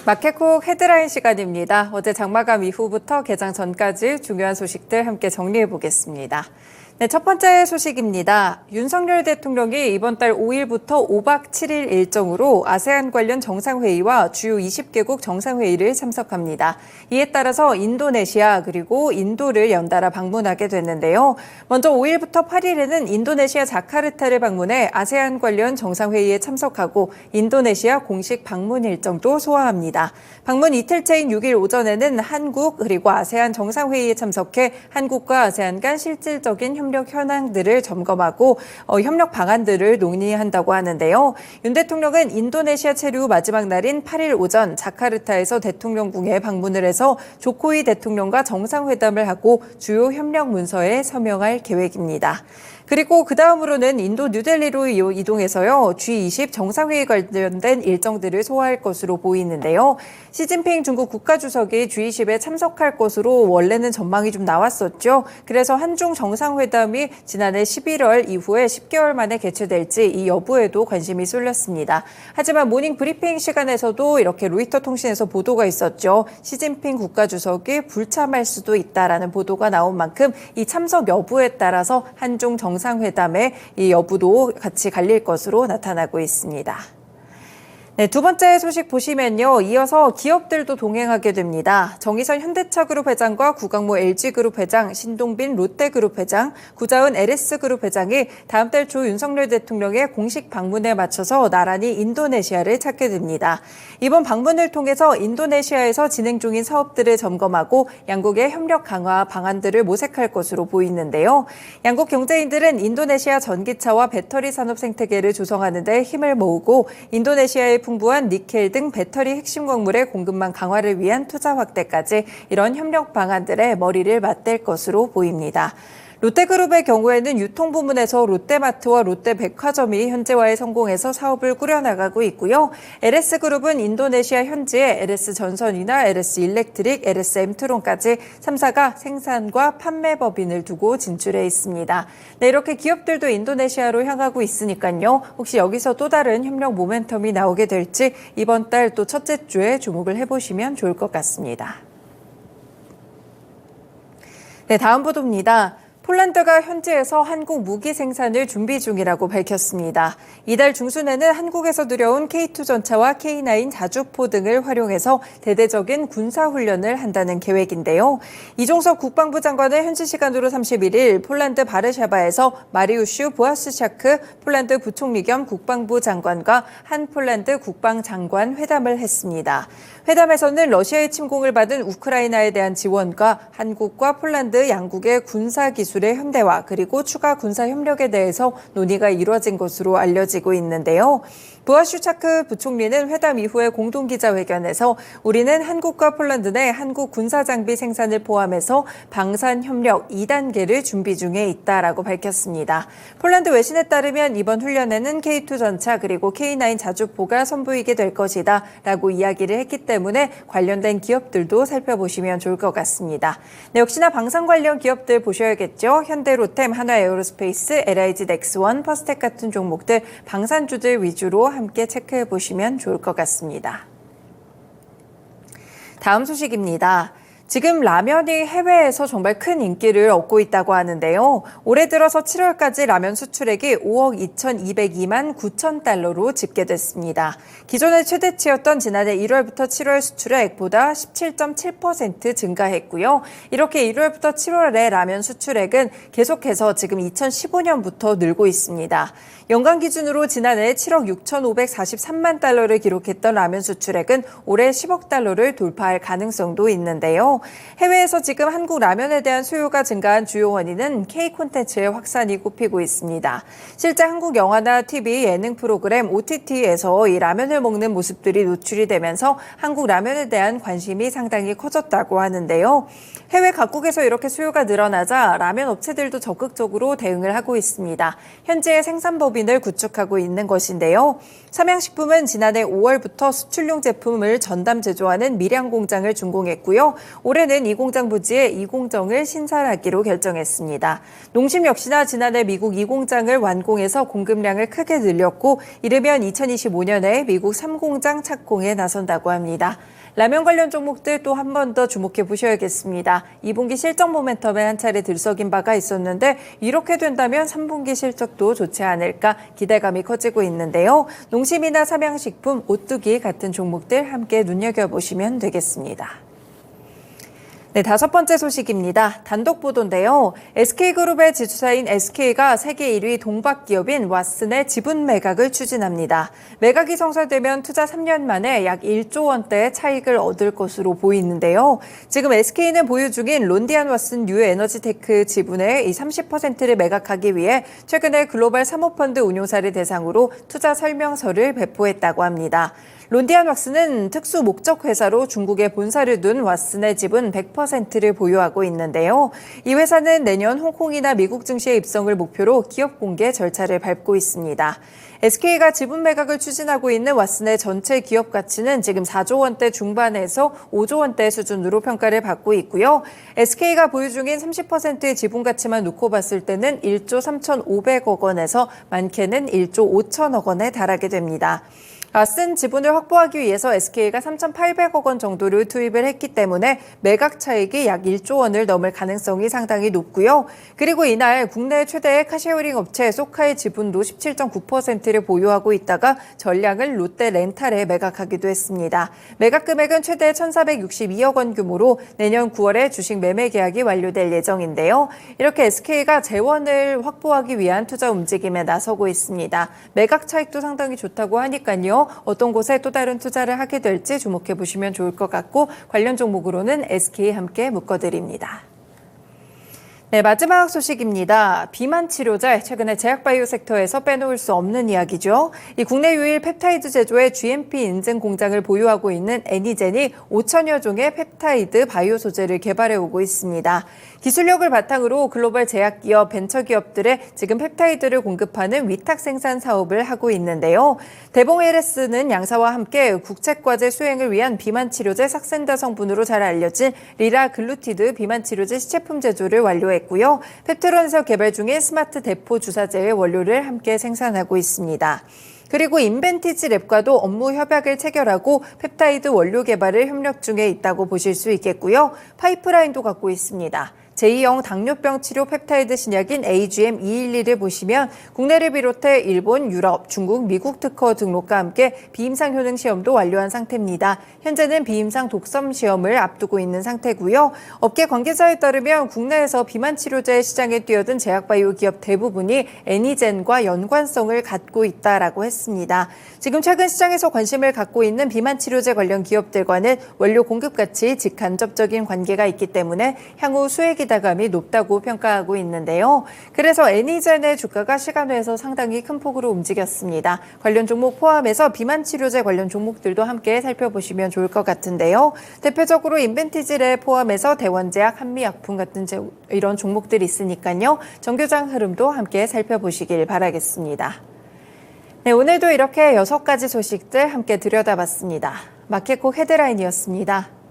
마켓콕 헤드라인 시간입니다. 어제 장마감 이후부터 개장 전까지 중요한 소식들 함께 정리해 보겠습니다. 네, 첫 번째 소식입니다. 윤석열 대통령이 이번 달 5일부터 5박 7일 일정으로 아세안 관련 정상회의와 주요 20개국 정상회의를 참석합니다. 이에 따라서 인도네시아 그리고 인도를 연달아 방문하게 됐는데요. 먼저 5일부터 8일에는 인도네시아 자카르타를 방문해 아세안 관련 정상회의에 참석하고 인도네시아 공식 방문 일정도 소화합니다. 방문 이틀째인 6일 오전에는 한국 그리고 아세안 정상회의에 참석해 한국과 아세안 간 실질적인 협력 현황들을 점검하고 협력 방안들을 논의한다고 하는데요. 윤 대통령은 인도네시아 체류 마지막 날인 8일 오전 자카르타에서 대통령궁에 방문을 해서 조코이 대통령과 정상회담을 하고 주요 협력 문서에 서명할 계획입니다. 그리고 그 다음으로는 인도 뉴델리로 이동해서요. G20 정상회의 관련된 일정들을 소화할 것으로 보이는데요. 시진핑 중국 국가주석이 G20에 참석할 것으로 원래는 전망이 좀 나왔었죠. 그래서 한중 정상회담이 지난해 11월 이후에 10개월 만에 개최될지 이 여부에도 관심이 쏠렸습니다. 하지만 모닝 브리핑 시간에서도 이렇게 로이터 통신에서 보도가 있었죠. 시진핑 국가주석이 불참할 수도 있다라는 보도가 나온 만큼 이 참석 여부에 따라서 한중 정상회담의 이 여부도 같이 갈릴 것으로 나타나고 있습니다. 네, 두 번째 소식 보시면요. 이어서 기업들도 동행하게 됩니다. 정의선 현대차그룹 회장과 구강모 LG그룹 회장, 신동빈 롯데그룹 회장, 구자은 LS그룹 회장이 다음 달 초 윤석열 대통령의 공식 방문에 맞춰서 나란히 인도네시아를 찾게 됩니다. 이번 방문을 통해서 인도네시아에서 진행 중인 사업들을 점검하고 양국의 협력 강화 방안들을 모색할 것으로 보이는데요. 양국 경제인들은 인도네시아 전기차와 배터리 산업 생태계를 조성하는 데 힘을 모으고 인도네시아의 풍부한 니켈 등 배터리 핵심 광물의 공급망 강화를 위한 투자 확대까지 이런 협력 방안들에 머리를 맞댈 것으로 보입니다. 롯데그룹의 경우에는 유통부문에서 롯데마트와 롯데백화점이 현지화에 성공해서 사업을 꾸려나가고 있고요. LS그룹은 인도네시아 현지에 LS전선이나 LS일렉트릭, LS엠트론까지 3사가 생산과 판매 법인을 두고 진출해 있습니다. 네, 이렇게 기업들도 인도네시아로 향하고 있으니까요. 혹시 여기서 또 다른 협력 모멘텀이 나오게 될지 이번 달 또 첫째 주에 주목을 해보시면 좋을 것 같습니다. 네, 다음 보도입니다. 폴란드가 현지에서 한국 무기 생산을 준비 중이라고 밝혔습니다. 이달 중순에는 한국에서 들여온 K2 전차와 K9 자주포 등을 활용해서 대대적인 군사훈련을 한다는 계획인데요. 이종석 국방부 장관은 현지 시간으로 31일 폴란드 바르샤바에서 마리우슈 보아스샤크 폴란드 부총리 겸 국방부 장관과 한 폴란드 국방장관 회담을 했습니다. 회담에서는 러시아의 침공을 받은 우크라이나에 대한 지원과 한국과 폴란드 양국의 군사기술의 현대화 그리고 추가 군사 협력에 대해서 논의가 이루어진 것으로 알려지고 있는데요. 부아슈차크 부총리는 회담 이후에 공동기자회견에서 우리는 한국과 폴란드 내 한국 군사장비 생산을 포함해서 방산협력 2단계를 준비 중에 있다라고 밝혔습니다. 폴란드 외신에 따르면 이번 훈련에는 K2 전차 그리고 K9 자주포가 선보이게 될 것이다 라고 이야기를 했기 때문에 관련된 기업들도 살펴보시면 좋을 것 같습니다. 네, 역시나 방산 관련 기업들 보셔야겠죠. 현대로템, 하나에어로스페이스, LIG 넥스원, 퍼스텍 같은 종목들 방산주들 위주로 함께 체크해 보시면 좋을 것 같습니다. 다음 소식입니다. 지금 라면이 해외에서 정말 큰 인기를 얻고 있다고 하는데요. 올해 들어서 7월까지 라면 수출액이 5억 2,202만 9천 달러로 집계됐습니다. 기존의 최대치였던 지난해 1월부터 7월 수출액보다 17.7% 증가했고요. 이렇게 1월부터 7월에 라면 수출액은 계속해서 지금 2015년부터 늘고 있습니다. 연간 기준으로 지난해 7억 6,543만 달러를 기록했던 라면 수출액은 올해 10억 달러를 돌파할 가능성도 있는데요. 해외에서 지금 한국 라면에 대한 수요가 증가한 주요 원인은 K 콘텐츠의 확산이 꼽히고 있습니다. 실제 한국 영화나 TV, 예능 프로그램, OTT에서 이 라면을 먹는 모습들이 노출이 되면서 한국 라면에 대한 관심이 상당히 커졌다고 하는데요. 해외 각국에서 이렇게 수요가 늘어나자 라면 업체들도 적극적으로 대응을 하고 있습니다. 현지의 생산법인을 구축하고 있는 것인데요. 삼양식품은 지난해 5월부터 수출용 제품을 전담 제조하는 밀양 공장을 준공했고요. 올해 올해는 이 공장 부지에 이 공정을 신설하기로 결정했습니다. 농심 역시나 지난해 미국 이 공장을 완공해서 공급량을 크게 늘렸고 이르면 2025년에 미국 3공장 착공에 나선다고 합니다. 라면 관련 종목들 또 한 번 더 주목해 보셔야겠습니다. 2분기 실적 모멘텀에 한 차례 들썩인 바가 있었는데 이렇게 된다면 3분기 실적도 좋지 않을까 기대감이 커지고 있는데요. 농심이나 삼양식품, 오뚜기 같은 종목들 함께 눈여겨보시면 되겠습니다. 네, 다섯 번째 소식입니다. 단독 보도인데요. SK그룹의 지주사인 SK가 세계 1위 동박기업인 왓슨의 지분 매각을 추진합니다. 매각이 성사되면 투자 3년 만에 약 1조 원대의 차익을 얻을 것으로 보이는데요. 지금 SK는 보유 중인 론디안 왓슨 뉴 에너지테크 지분의 30%를 매각하기 위해 최근에 글로벌 사모펀드 운용사를 대상으로 투자 설명서를 배포했다고 합니다. 론디안 왓슨은 특수 목적 회사로 중국에 본사를 둔 왓슨의 지분 100%를 보유하고 있는데요. 이 회사는 내년 홍콩이나 미국 증시에 입성을 목표로 기업 공개 절차를 밟고 있습니다. SK가 지분 매각을 추진하고 있는 왓슨의 전체 기업 가치는 지금 4조 원대 중반에서 5조 원대 수준으로 평가를 받고 있고요. SK가 보유 중인 30%의 지분 가치만 놓고 봤을 때는 1조 3,500억 원에서 많게는 1조 5천억 원에 달하게 됩니다. 왓슨 지분을 확보하기 위해서 SK가 3,800억 원 정도를 투입을 했기 때문에 매각 차익이 약 1조 원을 넘을 가능성이 상당히 높고요. 그리고 이날 국내 최대의 카쉐어링 업체 소카의 지분도 17.9%를 보유하고 있다가 전량을 롯데 렌탈에 매각하기도 했습니다. 매각 금액은 최대 1,462억 원 규모로 내년 9월에 주식 매매 계약이 완료될 예정인데요. 이렇게 SK가 재원을 확보하기 위한 투자 움직임에 나서고 있습니다. 매각 차익도 상당히 좋다고 하니까요. 어떤 곳에 또 다른 투자를 하게 될지 주목해 보시면 좋을 것 같고 관련 종목으로는 SK 함께 묶어드립니다. 네, 마지막 소식입니다. 비만 치료제, 최근에 제약바이오 섹터에서 빼놓을 수 없는 이야기죠. 이 국내 유일 펩타이드 제조의 GMP 인증 공장을 보유하고 있는 애니젠이 5천여 종의 펩타이드 바이오 소재를 개발해 오고 있습니다. 기술력을 바탕으로 글로벌 제약기업, 벤처기업들에 지금 펩타이드를 공급하는 위탁 생산 사업을 하고 있는데요. 대봉LS는 양사와 함께 국책과제 수행을 위한 비만 치료제 삭센다 성분으로 잘 알려진 리라글루티드 비만 치료제 시제품 제조를 완료했고요. 펩트론에서 개발 중인 스마트 대포 주사제의 원료를 함께 생산하고 있습니다. 그리고 인벤티지 랩과도 업무 협약을 체결하고 펩타이드 원료 개발을 협력 중에 있다고 보실 수 있겠고요. 파이프라인도 갖고 있습니다. 제2형 당뇨병 치료 펩타이드 신약인 AGM-212를 보시면 국내를 비롯해 일본, 유럽, 중국, 미국 특허 등록과 함께 비임상 효능 시험도 완료한 상태입니다. 현재는 비임상 독점 시험을 앞두고 있는 상태고요. 업계 관계자에 따르면 국내에서 비만 치료제 시장에 뛰어든 제약바이오 기업 대부분이 애니젠과 연관성을 갖고 있다라고 했습니다. 지금 최근 시장에서 관심을 갖고 있는 비만 치료제 관련 기업들과는 원료 공급 가치 직간접적인 관계가 있기 때문에 향후 수혜 기대감이 높다고 평가하고 있는데요. 그래서 애니젠의 주가가 시간외에서 상당히 큰 폭으로 움직였습니다. 관련 종목 포함해서 비만 치료제 관련 종목들도 함께 살펴보시면 좋을 것 같은데요. 대표적으로 인벤티지를 포함해서 대원제약, 한미약품 같은 이런 종목들이 있으니까요. 정교장 흐름도 함께 살펴보시길 바라겠습니다. 네, 오늘도 이렇게 6가지 소식들 함께 들여다봤습니다. 마켓콕 헤드라인이었습니다.